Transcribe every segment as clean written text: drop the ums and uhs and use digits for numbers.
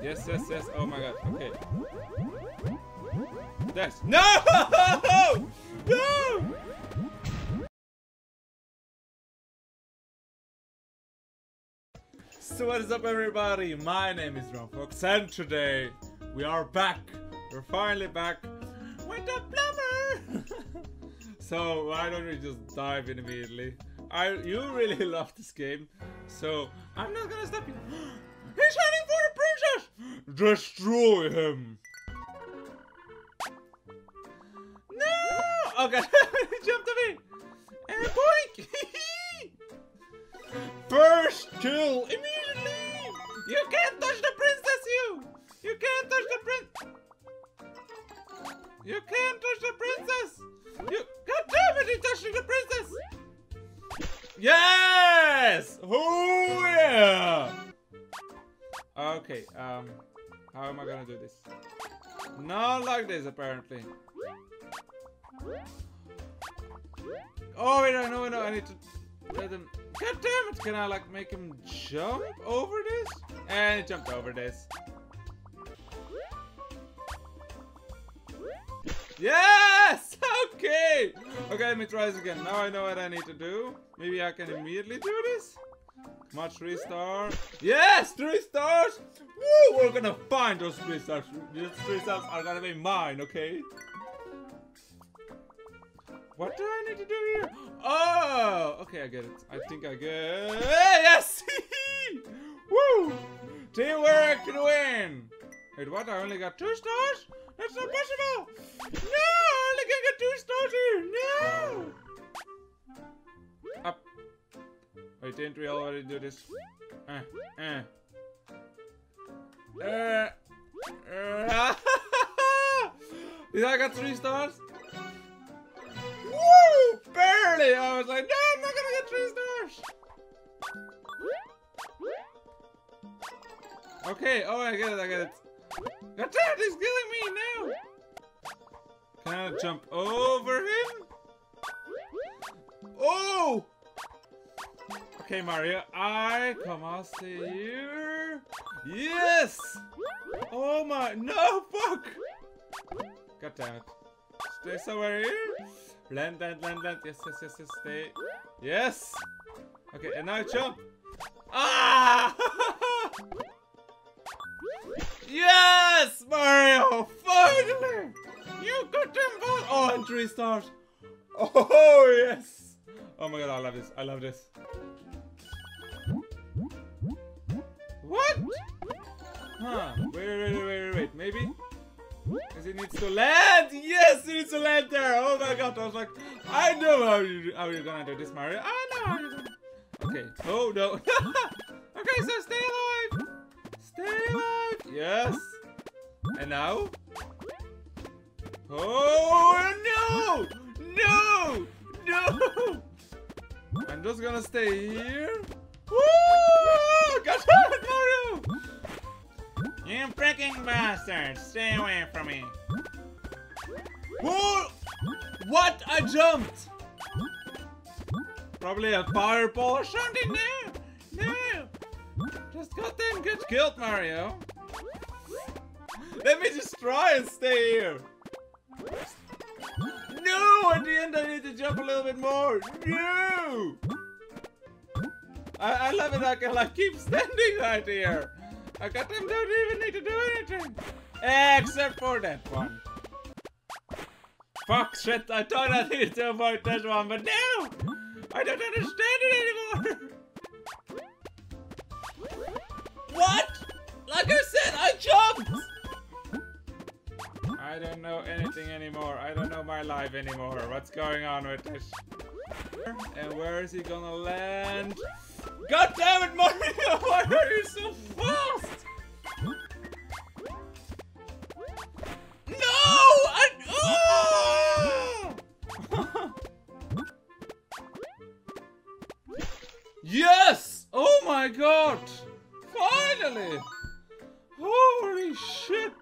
Yes, yes, yes. Oh my god. Okay. That's no! No! So what is up, everybody? My name is Ron Fox, and today we are back. We're finally back with the plumber. So why don't we just dive in immediately? You really love this game, so I'm not gonna stop you. He's heading for the princess! Destroy him! No! Oh god, he jumped at me! And boink! First kill immediately! You can't touch the princess, you! You can't touch the You can't touch the princess! You... God damn it, he's touching the princess! Yes! Oh yeah! Okay, how am I gonna do this? Not like this, apparently. Oh wait, I know, I need to let him... God damn it! Can I like make him jump over this? And he jumped over this. Yes! Okay! Okay, let me try this again. Now I know what I need to do. Maybe I can immediately do this. Come on, 3 stars. Yes! 3 stars! Woo! We're gonna find those 3 stars. These 3 stars are gonna be mine, okay? What do I need to do here? Oh! Okay, I get it. I think I get it. Yes! Woo! Teamwork to win! Wait, what? I only got 2 stars? That's not possible! No! I only can get 2 stars here! No! Up. Wait, didn't we already do this? Did I got 3 stars? Woo! Barely! I was like, no, I'm not gonna get 3 stars! Okay, oh, I get it, I get it. God damn, he's killing me now! Can I jump over him? Oh! Okay, Mario, I come on, see you. Yes! Oh my, no, fuck! God damn it. Stay somewhere here. Land. Yes, stay. Yes! Okay, and now jump. Ah! Yes, Mario! Finally! You got them both! Oh, and 3 stars. Oh, yes! Oh my god, I love this. I love this. What? Huh. Wait. Maybe? Because it needs to land! Yes, it needs to land there! Oh my god, I was like, I know how you're gonna do this, Mario. I know how you're gonna... Okay. Oh, no. Okay, so stay alive! Stay alive! Yes! And now? Oh, no! No! No! I'm just gonna stay here. Woo! Got it, Mario! You freaking bastard! Stay away from me! Whoa! What? I jumped! Probably a fireball or something. No! Just goddamn get killed, Mario! Let me just try and stay here! No! At the end I need to jump a little bit more! No! I love it, I can like keep standing right here! I got them, don't even need to do anything! Except for that one. Fuck, shit, I thought I needed to avoid that one, but no! I don't understand it anymore! What? Like I said, I jumped! I don't know anything anymore. I don't know my life anymore. What's going on with this? And where is he gonna land? God damn it, Mario! Why are you so fast? No! Oh! Yes! Oh my god! Finally! Holy shit!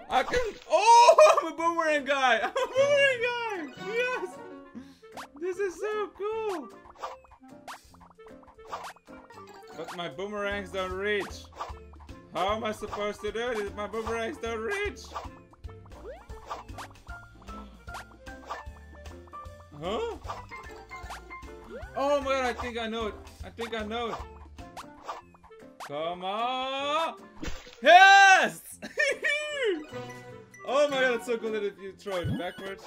I can... Oh! I'm a boomerang guy! I'm a boomerang guy! Yes! This is so cool! But my boomerangs don't reach. How am I supposed to do this? My boomerangs don't reach. Huh? Oh my god, I think I know it. I think I know it. Come on. Yes! Oh my god, it's so cool that if you throw it backwards.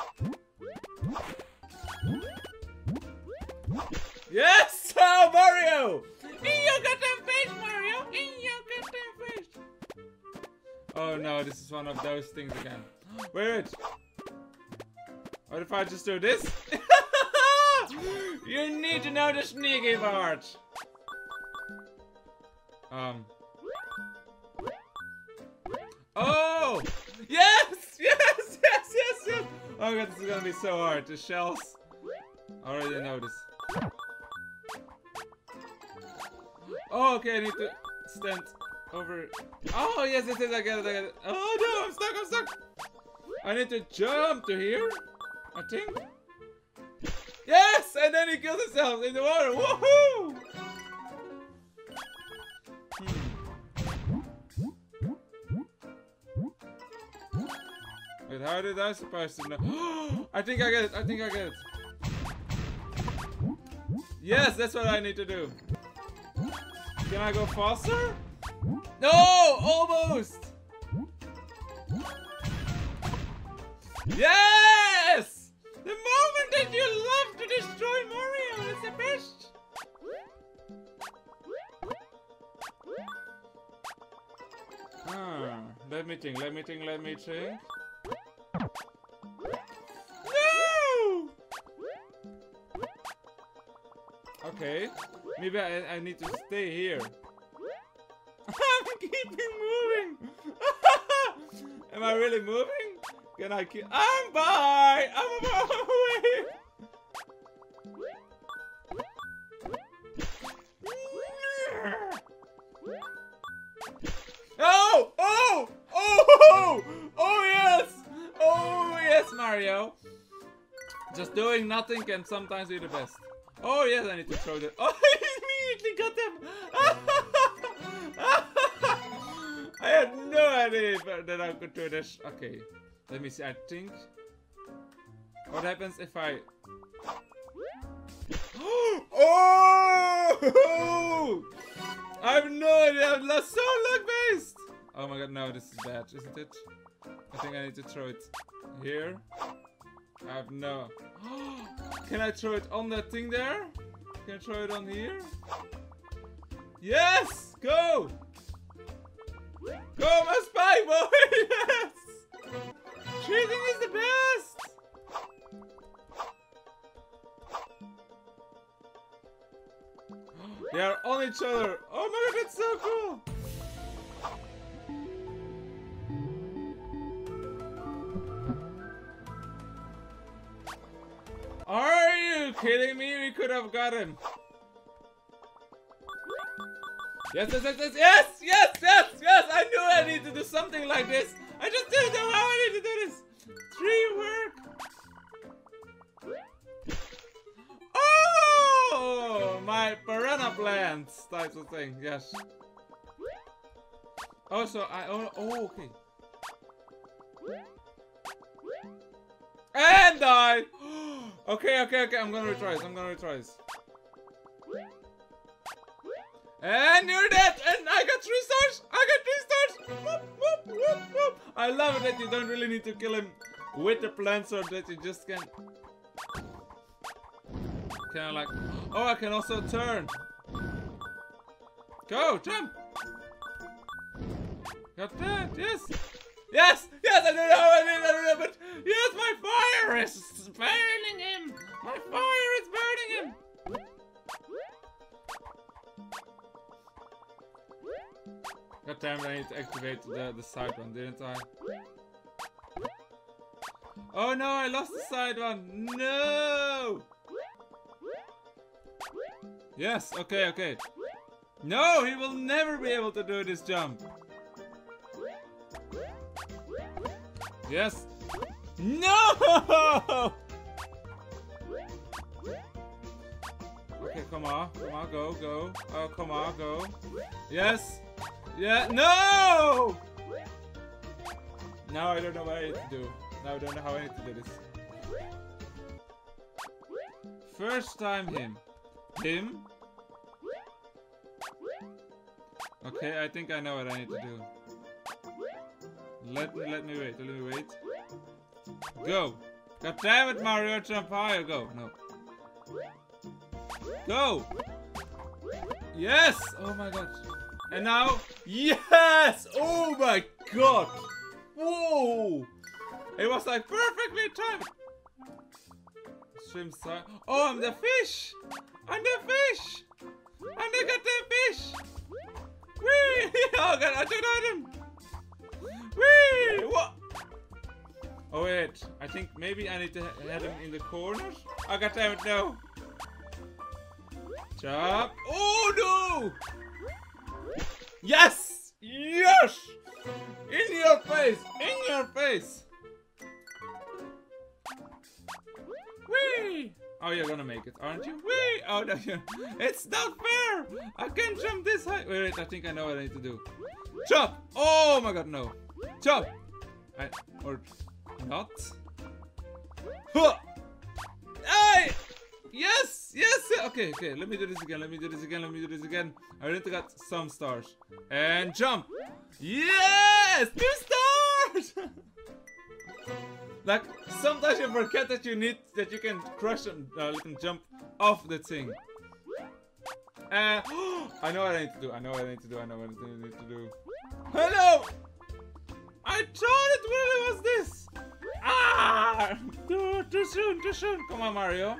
Yes! Oh, Mario! In your goddamn face, Mario! In your goddamn face! Oh no, this is one of those things again. Wait! What if I just do this? You need to know the sneaky part! Oh! Yes! Yes! Yes! Yes! Yes! Oh god, this is gonna be so hard. The shells. I already know this. Oh, okay, I need to stand over. Oh, yes, yes, yes, I get it, I get it. Oh no, I'm stuck, I'm stuck. I need to jump to here, I think. Yes! And then he kills himself in the water. Woohoo! Wait, how did I supposed to know? I think I get it, I think I get it. Yes, that's what I need to do. Can I go faster? No! Almost! Yes! The moment that you love to destroy Mario is the best! Let me think, let me think, let me think. No! Okay, maybe I need to stay here. I'm keeping moving! Am I really moving? Can I keep? I'm by! I'm away! Oh! Oh! Oh! Oh yes! Oh yes, Mario! Just doing nothing can sometimes be the best. Oh yes, I need to throw that. Oh, I immediately got them! I had no idea that I could do this. Okay, let me see. I think. What happens if I? Oh! I have no idea. I'm so luck-based. Oh my god, no, this is bad, isn't it? I think I need to throw it here. I have no. Can I throw it on that thing there? Can I throw it on here? Yes! Go! Go, my spike boy! Yes! Cheating is the best! They are on each other! Oh my god, that's so cool! Are you kidding me? We could have got him! Yes, yes, yes, yes, yes, yes, yes, yes! I knew I needed to do something like this! I just didn't know how I need to do this! 3 work! Oh! My piranha plants type of thing, yes. Oh, so I... Oh, okay. And die! Okay, okay, okay, I'm gonna retry this, I'm gonna retry this. And you're dead! And I got 3 stars! I got 3 stars! Whoop, whoop, whoop, whoop. I love it that you don't really need to kill him with the plants, or that you just can... Kinda like... Oh, I can also turn! Go, jump! Got that, yes! Yes! Yes, I don't know how I don't know, but... Yes, my fire is burning him! My fire is burning him! God damn it, I need to activate the side one, didn't I? Oh no, I lost the side one! No! Yes, okay, okay. No, he will never be able to do this jump. Yes. No! Okay. come on, go. Oh, come on, go. Yes. Yeah, no! Now I don't know what I need to do. Now I don't know how I need to do this. First time him. Him. Okay, I think I know what I need to do. Let me wait. Go! God damn it, Mario, jump higher, go. No. Go! Yes! Oh my god. And now, yes! Oh my god! Whoa! It was like perfectly timed. Swim side. Oh, I'm the fish! I'm the fish! I'm the goddamn fish! Whee! Oh god, I don't know him! Whee! What? Oh wait, I think maybe I need to head him in the corners. Oh god damn it, no! Jump! Oh no! Yes! Yes! In your face! In your face! Whee! Oh, you're gonna make it, aren't you? Whee! Oh no, it's not fair! I can't jump this high. Wait, I think I know what I need to do. Jump! Oh my god, no! Jump! Or not? Huh! Hey! Yes! Yes! Okay, let me do this again. I need to get some stars. And jump! Yes! 2 stars! Like, sometimes you forget that you can crush them, let them jump off the thing. I know what I need to do. I know what I need to do. Hello! I thought it really was this! Ah! Too soon. Come on, Mario.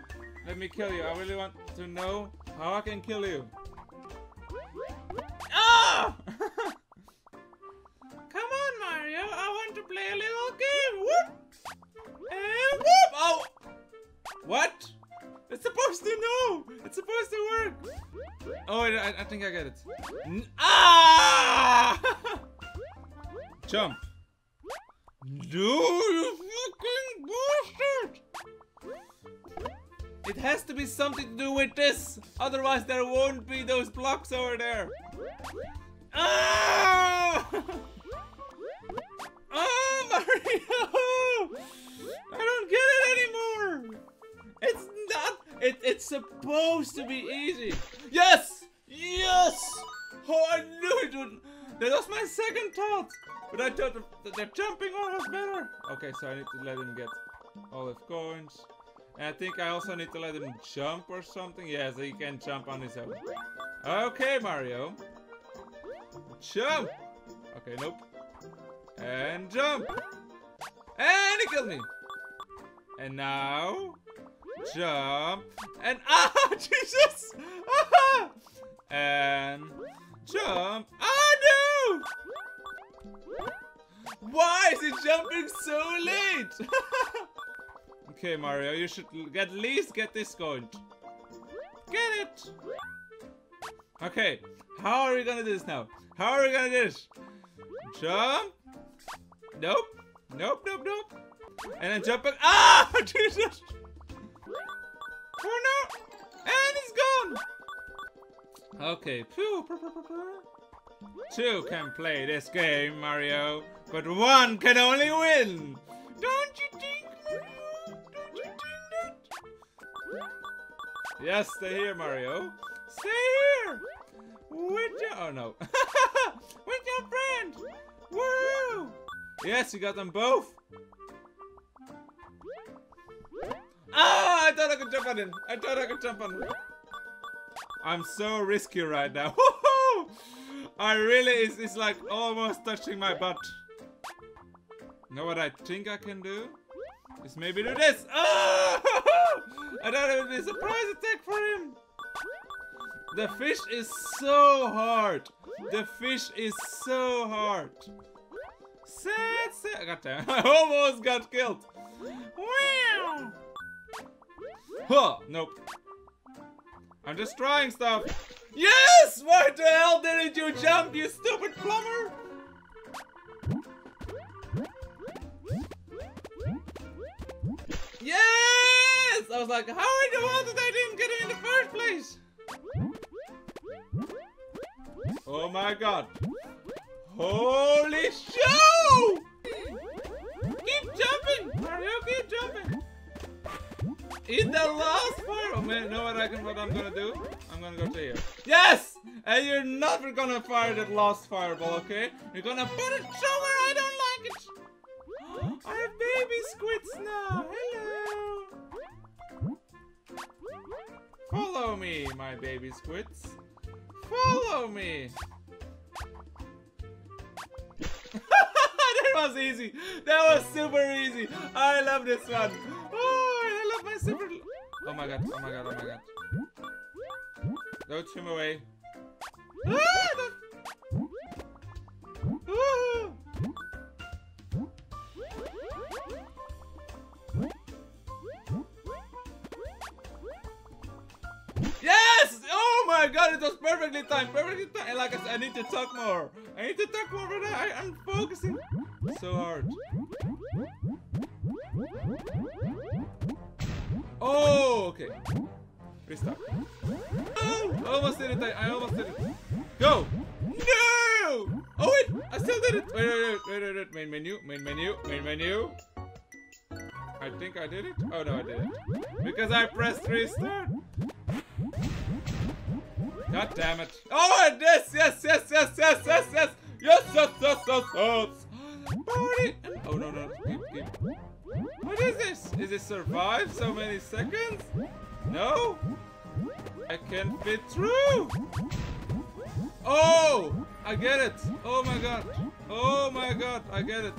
Let me kill you. I really want to know how I can kill you. Ah! Come on, Mario. I want to play a little game. Whoop! And whoop! Oh! What? It's supposed to know. It's supposed to work. Oh, I think I get it. Ah! Jump. No, you fucking bastard! It has to be something to do with this. Otherwise, there won't be those blocks over there. Ah! Oh, Mario! I don't get it anymore. It's not. It's supposed to be easy. Yes! Yes! Oh, I knew it would. That was my second thought. But I thought that the jumping one was better. Okay, so I need to let him get olive coins. And I think I also need to let him jump or something. Yeah, so he can jump on his own. Okay, Mario. Jump! Okay, nope. And jump! And he killed me! And now... jump! And... ah! Jesus! Ah! And... jump! Ah, no! Why is he jumping so late? Okay, Mario, you should at least get this going. Get it! Okay, how are we gonna do this now? How are we gonna do this? Jump! Nope. Nope. And then jumping. Ah! Jesus! Oh no! And he's gone! Okay. Two can play this game, Mario. But one can only win! Don't you think, Mario? Don't you think that? Yes, stay here, Mario. Stay here! With your... oh no. With your friend! Woo! Yes, you got them both. Ah! I thought I could jump on him. I'm so risky right now. I really, it's like almost touching my butt. You know what I think I can do? Is maybe do this. Oh! I thought it would be a surprise attack for him. The fish is so hard. The fish is so hard. God damn. I almost got killed. Wow. Huh, nope. I'm just trying stuff. Yes! Why the hell didn't you jump, you stupid plumber? Yes! I was like, how in the world did I didn't get it in the first place? Oh my god. Holy show! Keep jumping! Mario, keep jumping! In the last fire! Oh man, know what I'm gonna do? I'm gonna go to here. Yes! And you're not gonna fire that last fireball, okay? You're gonna put it somewhere I don't like it! I have baby squids now! Hello! Follow me, my baby squids. Follow me! That was easy! That was super easy! I love this one! Oh, I love my super... Oh my god, oh my god, oh my god. Don't swim away. Ah, ah. Yes! Oh my god, it was perfectly timed, perfectly timed. And like I said, I need to talk more. I need to talk more, but I'm focusing so hard. Oh, okay. Restart. Oh, I almost did it. I almost did it. Go! No! Oh wait, I still did it. Wait. Main menu, main menu, main menu. I think I did it. Oh no, I didn't. Because I pressed restart. God damn it. Oh, and this! Yes! Party! Oh, no. Keep. What is this? Is it survive so many seconds? No? I can fit through! Oh! I get it! Oh my god! Oh my god! I get it!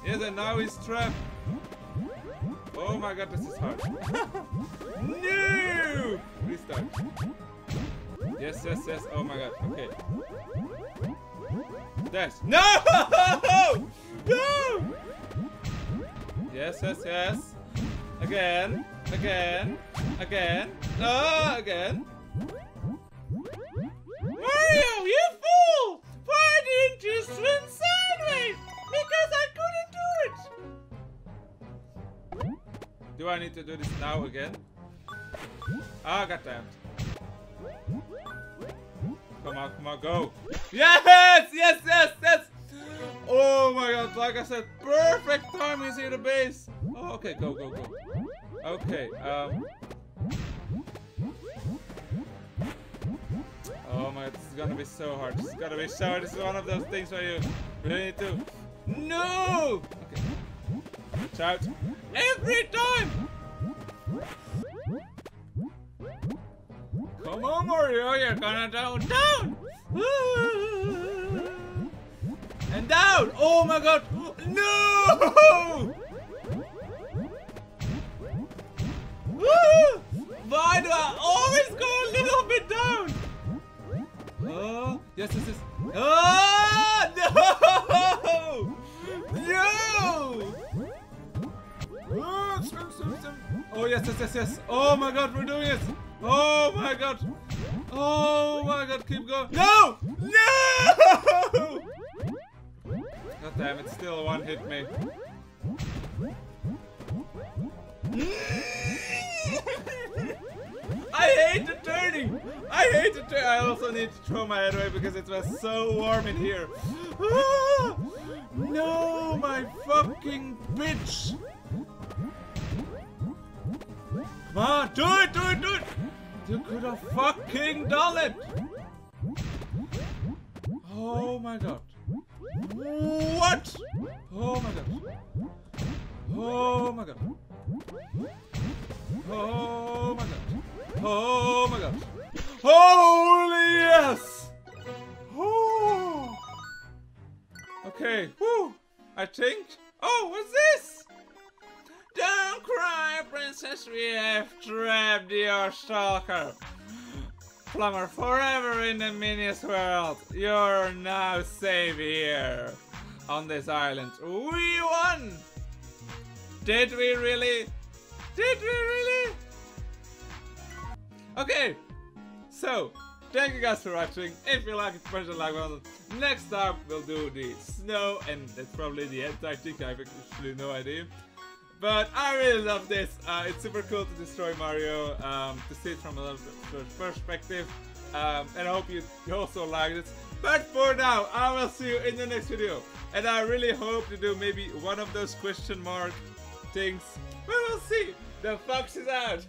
Yes, and now he's trapped! Oh my god, this is hard! No! Restart. Yes. Oh my god. Okay. Dash. No! No! Yes. Again. No, again. Mario, you fool! Why didn't you swim sideways? Because I couldn't do it. Do I need to do this now again? Ah, goddamn. Come on, go! Yes! Oh my god, like I said, perfect timing is here the base. Oh, okay, go. Okay, oh my god, this is gonna be so hard. This is gonna be so hard. This is one of those things where you really need to... No! Okay. Watch out. Every time! Come on, Mario, you're gonna down! And down! Oh my god! No! Why do I always go a little bit down? Oh, yes. Oh, no! No! Oh, swim. Oh, yes. Oh my god, we're doing it! Oh my god! Keep going! No! God damn it, still one hit me. I hate the turning! I also need to throw my head away because it was so warm in here. No, my fucking bitch! Come on, do it! You could have fucking done it! Oh my god. What? Oh my god. Oh my god. Holy yes! Oh. Okay, whew. I think... Oh, what's this? Don't cry, princess, we have trapped your stalker. Plumber, forever in the Minions world. You're now safe here on this island. We won! Did we really? Okay, so thank you guys for watching. If you like it, smash the like button. Next time we'll do the snow, and that's probably the end. I think I have actually no idea. But I really love this. It's super cool to destroy Mario, to see it from another perspective. And I hope you also liked it. But for now, I will see you in the next video. And I really hope to do maybe one of those question mark things. We will see. The fox is out.